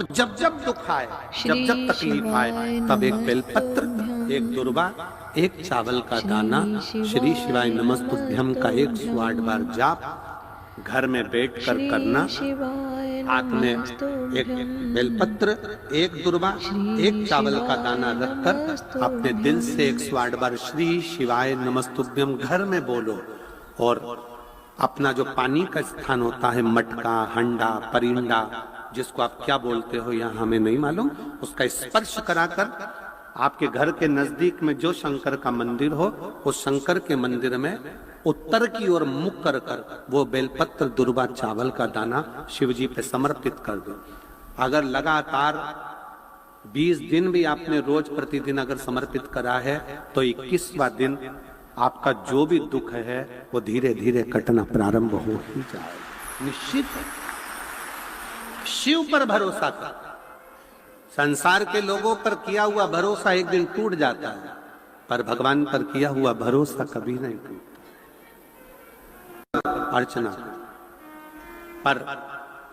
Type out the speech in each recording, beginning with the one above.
जब जब दुख आए, जब जब तकलीफ आए, तब एक बेलपत्र, एक दुर्वा, एक चावल का दाना, श्री शिवाय नमस्तुभ्यम का 108 बार जाप घर में बैठकर करना। हाथ में एक बेलपत्र, एक दुर्वा, एक चावल का दाना रखकर अपने दिल से 108 बार श्री शिवाय नमस्तुभ्यम घर में बोलो। और अपना जो पानी का स्थान होता है, मटका, हंडा, परिंडा, जिसको आप क्या बोलते हो यहाँ हमें नहीं मालूम, उसका स्पर्श कराकर आपके घर के नजदीक में जो शंकर का मंदिर हो, उस शंकर के मंदिर में उत्तर की ओर मुख कर कर वो बेलपत्र, दुर्वा, चावल का दाना शिव जी पे समर्पित कर दो। अगर लगातार 20 दिन भी आपने रोज प्रतिदिन अगर समर्पित करा है, तो 21वां दिन आपका जो भी दुख है वो धीरे धीरे कटना प्रारंभ हो ही जाएगा। निश्चित शिव पर भरोसा कर। संसार के लोगों पर किया हुआ भरोसा एक दिन टूट जाता है, पर भगवान पर किया हुआ भरोसा कभी नहीं टूटता। अर्चना पर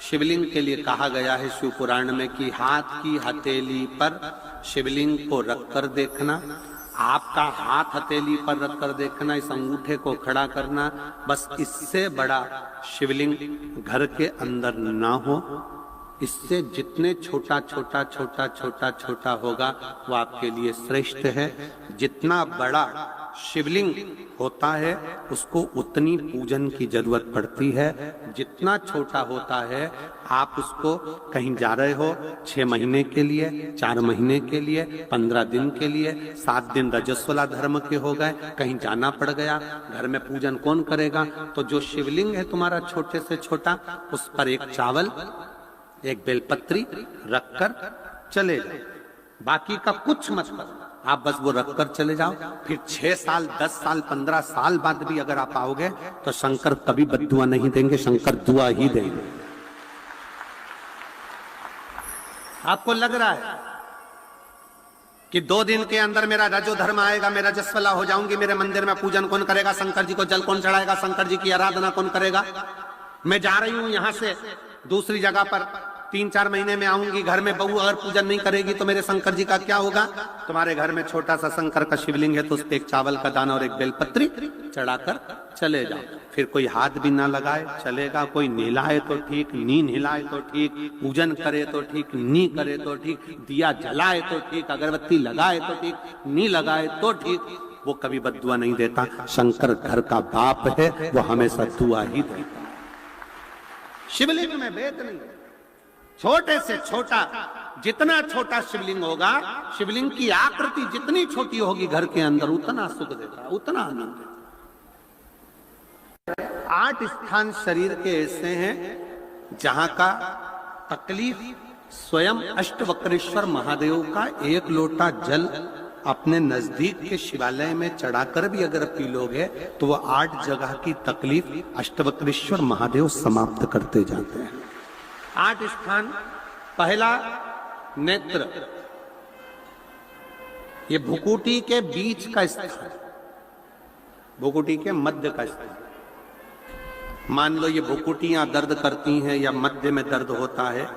शिवलिंग के लिए कहा गया है शिव पुराण में कि हाथ की हथेली पर शिवलिंग को रखकर देखना। आपका हाथ हथेली पर रखकर देखना, इस अंगूठे को खड़ा करना, बस इससे बड़ा शिवलिंग घर के अंदर ना हो। इससे जितने छोटा छोटा छोटा छोटा छोटा होगा वो आपके लिए श्रेष्ठ है। जितना बड़ा शिवलिंग होता है उसको उतनी पूजन की जरूरत पड़ती है। जितना छोटा होता है, आप उसको कहीं जा रहे हो 6 महीने के लिए, 4 महीने के लिए, 15 दिन के लिए, 7 दिन रजस्वला धर्म के हो गए, कहीं जाना पड़ गया, घर में पूजन कौन करेगा? तो जो शिवलिंग है तुम्हारा छोटे से छोटा, उस पर एक चावल, एक बेलपत्री रखकर चले जाओ। बाकी का कुछ मत करो, आप बस वो रखकर चले जाओ। फिर 6 साल, 10 साल, 15 साल बाद भी अगर आप आओगे तो शंकर कभी बद्दुआ नहीं देंगे, शंकर दुआ ही देंगे। आपको लग रहा है कि 2 दिन के अंदर मेरा रजो धर्म आएगा, मैं रजस्वला हो जाऊंगी, मेरे मंदिर में पूजन कौन करेगा? शंकर जी को जल कौन चढ़ाएगा? शंकर जी की आराधना कौन करेगा? मैं जा रही हूं यहां से दूसरी जगह पर, 3-4 महीने में आऊंगी, घर में बहू अगर पूजन नहीं करेगी तो मेरे शंकर जी का क्या होगा? तुम्हारे घर में छोटा सा शंकर का शिवलिंग है तो उस पर एक चावल का दाना और एक बेलपत्री चढ़ाकर चले जाओ। फिर कोई हाथ भी ना लगाए चलेगा, कोई नहलाए तो ठीक, नी नहलाए तो ठीक, पूजन करे तो ठीक, नी करे तो ठीक, दिया जलाए तो ठीक, अगरबत्ती लगाए तो ठीक, नी लगाए तो ठीक, वो कभी बद्दुआ नहीं देता। शंकर घर का बाप है, वो हमेशा दुआ ही देता। शिवलिंग में भेद नहीं, छोटे से छोटा, जितना छोटा शिवलिंग होगा, शिवलिंग की आकृति जितनी छोटी होगी घर के अंदर, उतना सुख देता, उतना आनंद देता। 8 स्थान शरीर के ऐसे हैं जहां का तकलीफ स्वयं अष्टवक्रेश्वर महादेव का 1 लोटा जल अपने नजदीक के शिवालय में चढ़ाकर भी अगर पी लोगे तो वो 8 जगह की तकलीफ अष्टवक्रेश्वर महादेव समाप्त करते जाते हैं। 8 स्थान। पहला नेत्र, ये भुकुटी के बीच का स्थान, भुकुटी के मध्य का स्थान। मान लो ये भुकुटियां दर्द करती हैं या मध्य में दर्द होता है,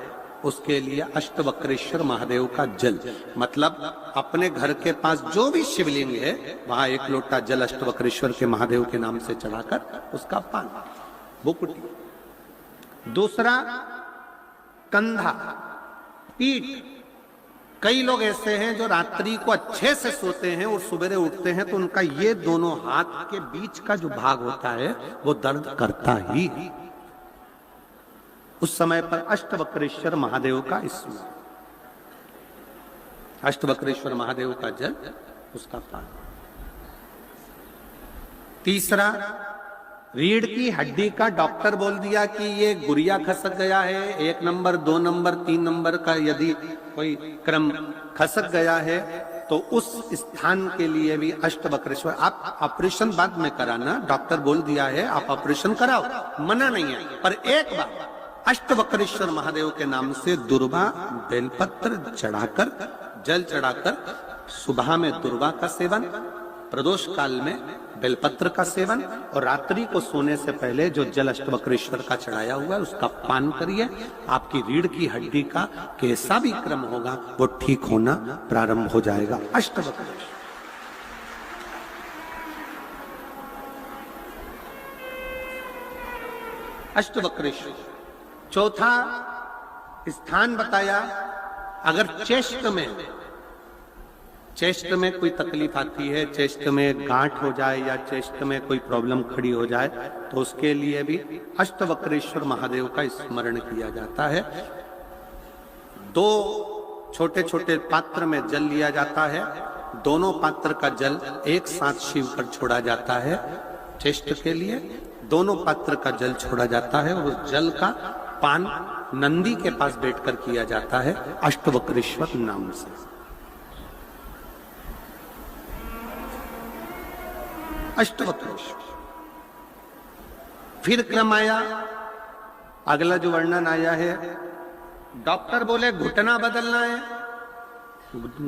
उसके लिए अष्टवक्रेश्वर महादेव का जल, मतलब अपने घर के पास जो भी शिवलिंग है वहां 1 लोटा जल अष्टवक्रेश्वर के महादेव के नाम से चढ़ाकर उसका पान, भुकुटी। दूसरा कंधा, पीठ। कई लोग ऐसे हैं जो रात्रि को अच्छे से सोते हैं और सुबह उठते हैं तो उनका ये दोनों हाथ के बीच का जो भाग होता है वो दर्द करता ही। उस समय पर अष्टवक्रेश्वर महादेव का स्मरण, अष्टवक्रेश्वर महादेव का जल, उसका पान। तीसरा, रीढ़ की हड्डी का डॉक्टर बोल दिया कि ये गुरिया खसक गया है, 1 नंबर, 2 नंबर, 3 नंबर का यदि कोई क्रम खसक गया है तो उस स्थान के लिए भी अष्टवक्रेश्वर। आप ऑपरेशन बाद में कराना, डॉक्टर बोल दिया है आप ऑपरेशन कराओ, मना नहीं है, पर एक बार अष्टवक्रेश्वर महादेव के नाम से दुर्वा, बेलपत्र चढ़ाकर, जल चढ़ाकर, सुबह में दुर्वा का सेवन, प्रदोष काल में बेलपत्र का सेवन, और रात्रि को सोने से पहले जो जल अष्टवक्रेश्वर का चढ़ाया हुआ है उसका पान करिए। आपकी रीढ़ की हड्डी का कैसा भी क्रम होगा वो ठीक होना प्रारंभ हो जाएगा। अष्टवक्रेश्वर अष्टवक्रेश्वर। चौथा स्थान बताया, अगर चेस्ट में कोई तकलीफ आती है, चेस्ट में गांठ हो जाए या चेस्ट में कोई प्रॉब्लम खड़ी हो जाए, तो उसके लिए भी अष्टवक्रेश्वर महादेव का स्मरण किया जाता है। 2 छोटे छोटे पात्र में जल लिया जाता है, दोनों पात्र का जल एक साथ शिव पर छोड़ा जाता है। चेस्ट के लिए दोनों पात्र का जल छोड़ा जाता है और उस जल का पान नंदी के पास बैठकर किया जाता है अष्टवक्रेश्वर नाम से। अष्टवक्रेश्वर। फिर क्रम आया, अगला जो वर्णन आया है, डॉक्टर बोले घुटना बदलना है,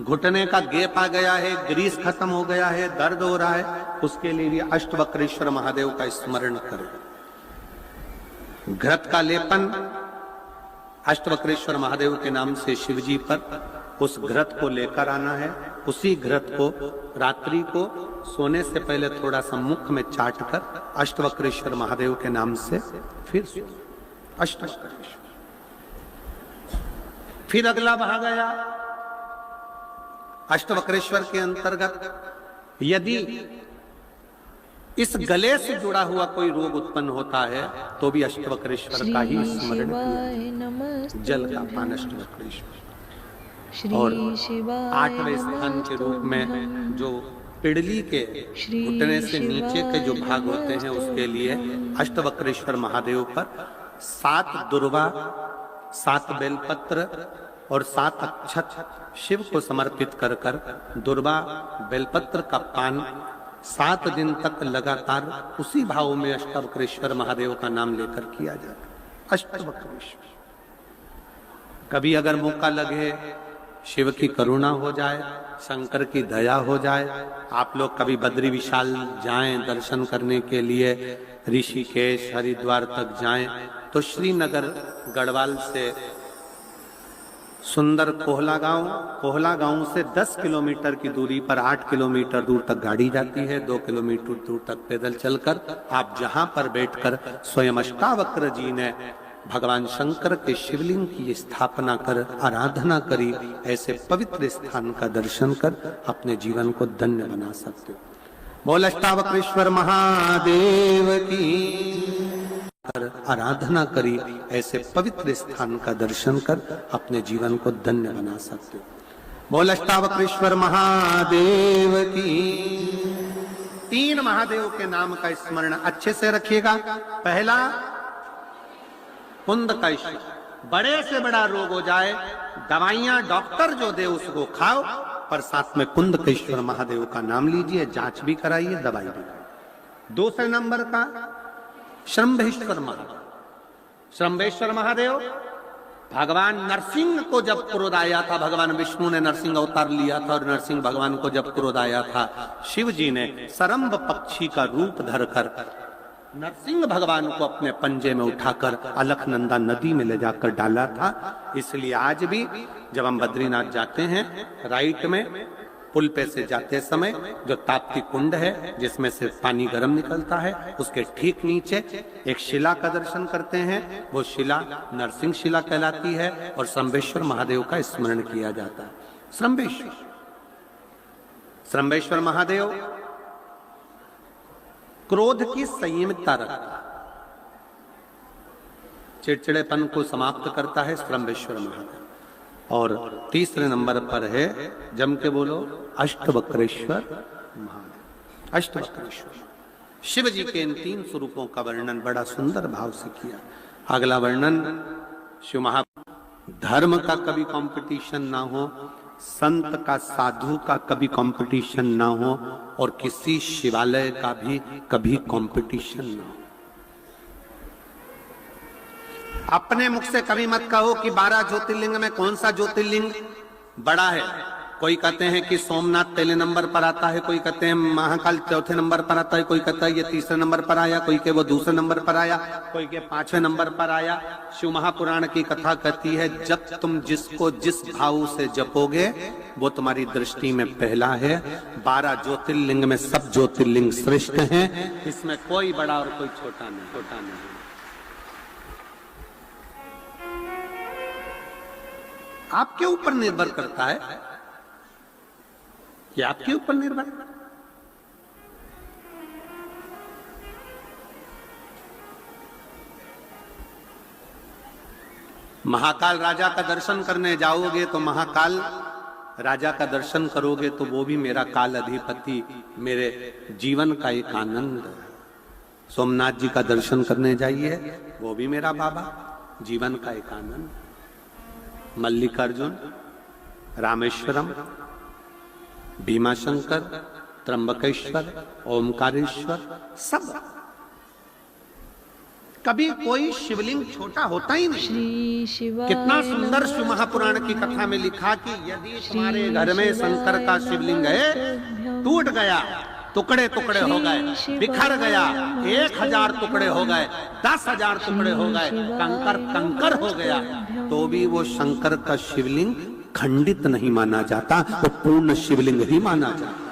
घुटने का गैप आ गया है, ग्रीस खत्म हो गया है, दर्द हो रहा है, उसके लिए भी अष्टवक्रेश्वर महादेव का स्मरण करें। घृत का लेपन अष्टवक्रेश्वर महादेव के नाम से शिवजी पर उस घृत को लेकर आना है। उसी घृत को रात्रि को सोने से पहले थोड़ा सा मुख में चाट कर अष्टवक्रेश्वर महादेव के नाम से फिर अष्टवक्रेश्वर। फिर अगला भाग आया अष्टवक्रेश्वर के अंतर्गत, यदि इस गले से जुड़ा हुआ कोई रोग उत्पन्न होता है तो भी अष्टवक्रेश्वर का ही स्मरण किया, जल का पान अष्टवक्रेश्वर। और 8वें स्थान के रूप में जो पिड़ली के घुटने से नीचे के जो भाग होते हैं उसके लिए अष्टवक्रेश्वर महादेव पर 7 दुर्वा, 7 बेलपत्र और 7 अक्षत शिव को समर्पित कर कर दुर्वा बेलपत्र का पान 7 दिन तक लगातार उसी भाव में अष्टवक्रेश्वर महादेव का नाम लेकर किया जाता। अष्टवक्रेश्वर। कभी अगर मौका लगे, शिव की करुणा हो जाए, शंकर की दया हो जाए, आप लोग कभी बद्री विशाल जाएं दर्शन करने के लिए, ऋषिकेश हरिद्वार तक जाएं, तो श्रीनगर गढ़वाल से सुंदर कोहला गांव से 10 किलोमीटर की दूरी पर 8 किलोमीटर दूर तक गाड़ी जाती है, 2 किलोमीटर दूर तक पैदल चलकर आप जहां पर बैठकर स्वयं अष्टावक्र जी ने भगवान शंकर के शिवलिंग की स्थापना कर आराधना करी, ऐसे पवित्र स्थान का दर्शन कर अपने जीवन को धन्य बना सकते हो। बोल अष्टावक्रेश्वर महादेव की। आराधना करी, ऐसे पवित्र स्थान का दर्शन कर अपने जीवन को धन्य बना सकते हो। बोल अष्टावक्रेश्वर महादेव की। 3 महादेव के नाम का स्मरण अच्छे से रखिएगा। पहला कुंद कैश्वर, बड़े से बड़ा रोग हो जाए, दवाइयां डॉक्टर जो दे उसको खाओ, पर साथ में कुंदकेश्वर महादेव का नाम लीजिए, जांच भी कराइए, दवाई भी। 2 नंबर का श्रंभेश्वर महादेव। श्रंभेश्वर महादेव भगवान नरसिंह को जब क्रोध आया था, भगवान विष्णु ने नरसिंह अवतार लिया था और नरसिंह भगवान को जब क्रोध आया था, शिव जी ने सरम्भ पक्षी का रूप धरकर नरसिंह भगवान को अपने पंजे में उठाकर अलकनंदा नदी में ले जाकर डाला था। इसलिए आज भी जब हम बद्रीनाथ जाते हैं, राइट में पुल पे से जाते समय जो ताप्ती कुंड है जिसमें से पानी गर्म निकलता है, उसके ठीक नीचे एक शिला का दर्शन करते हैं। वो शिला नरसिंह शिला कहलाती है और श्रंभेश्वर महादेव का स्मरण किया जाता है। श्रंभेश्वर महादेव क्रोध की संयमितता रखता है, चिड़चिड़ेपन को समाप्त करता है श्रंभेश्वर महादेव। और 3 नंबर पर है, जम के बोलो, अष्टवक्रेश्वर महादेव। अष्टवक्रेश्वर शिव जी के इन 3 स्वरूपों का वर्णन बड़ा सुंदर भाव से किया। अगला वर्णन शिव महा धर्म का कभी कंपटीशन ना हो, संत का साधु का कभी कंपटीशन ना हो, और किसी शिवालय का भी कभी कंपटीशन ना हो। अपने मुख से कभी मत कहो कि 12 ज्योतिर्लिंग में कौन सा ज्योतिर्लिंग बड़ा है, कोई कहते हैं कि सोमनाथ पहले नंबर पर आता है, कोई कहते हैं महाकाल चौथे नंबर पर आता है, कोई कहता है ये तीसरे नंबर पर आया, कोई के वो दूसरे नंबर पर आया, कोई के पांचवें नंबर पर आया। शिव महापुराण की कथा कहती है जब तुम जिसको जिस भाव से जपोगे वो तुम्हारी दृष्टि में पहला है। 12 ज्योतिर्लिंग में सब ज्योतिर्लिंग श्रेष्ठ हैं, इसमें कोई बड़ा और कोई छोटा नहीं। आपके ऊपर निर्भर करता है, ये आपके ऊपर निर्भर। महाकाल राजा का दर्शन करने जाओगे तो महाकाल राजा का दर्शन करोगे तो वो भी मेरा काल अधिपति, मेरे जीवन का एक आनंद है। सोमनाथ जी का दर्शन करने जाइए, वो भी मेरा बाबा, जीवन का एक आनंद। मल्लिकार्जुन, रामेश्वरम, भीमाशंकर, त्र्यंबकेश्वर, ओमकारेश्वर, सब। कभी कोई शिवलिंग छोटा होता ही नहीं। कितना सुंदर शिव महापुराण की कथा में लिखा कि यदि तुम्हारे घर में शंकर का शिवलिंग है, टूट गया, टुकड़े टुकड़े हो गए, बिखर गया, 1000 टुकड़े हो गए, 10,000 टुकड़े हो गए, कंकर कंकर हो गया, तो भी वो शंकर का शिवलिंग खंडित नहीं माना जाता, वो पूर्ण शिवलिंग ही माना जाता।